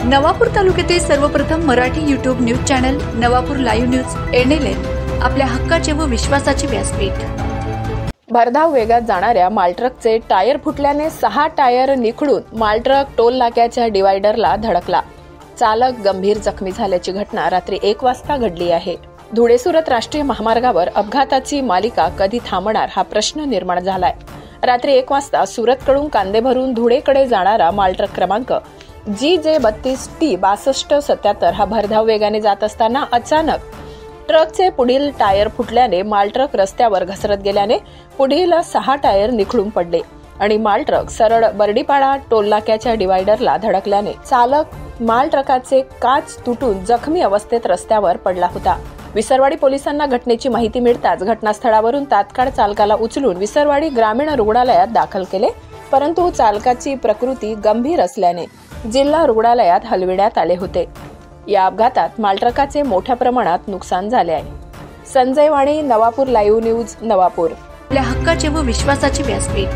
नवापूर तालुक्यातील सर्वप्रथम Marathi YouTube news channel Navapur live news NLN आपल्या हक्काचे व विश्वासाचे व्यासपीठ। भरधाव वेगात जाणाऱ्या मालट्रकचे टायर फुटल्याने 6 टायर निखळून मालट्रक टोल नाक्याच्या डिवायडरला धडकला। चालक गंभीर जखमी झाल्याची घटना रात्री 1 वाजता घडली आहे। धुळे सुरत राष्ट्रीय महामार्गावर अपघाताची मालिका कधी थांबणार हा प्रश्न निर्माण झालाय। रात्री 1 वाजता सुरतकडून कांदे भरून धुळेकडे जाणारा मालट्रक क्रमांक GJ32T6277 हा भरधाव वेगाने जात असताना अचानक ट्रकचे पुढील टायर फुटल्याने मालट्रक रस्त्यावर घसरत गेल्याने पुढील 6 टायर निखळून पडले आणि मालट्रक सरळ बर्डीपाडा टोल नाक्याच्या डिवायडरला धडकल्याने चालक मालट्रकाचे काच तुटून जखमी अवस्थेत रस्त्यावर पडला होता। विसरवाडी पोलिसांना घटनेची माहिती मिळताच घटनास्थळावरून तात्काळ चालकाला उचलून विसरवाडी ग्रामीण रुग्णालयात दाखल केले, परंतु चालकाची प्रकृती गंभीर असल्याने जिल्हा रुग्णालयात हलविण्यात आले होते। या अपघातात मालट्रकाचे मोठ्या प्रमाणात नुकसान झाले आहे। संजय वाणी, नवापूर लाईव्ह न्यूज, नवापूर। आपल्या हक्काचे व विश्वासाचे व्यासपीठ।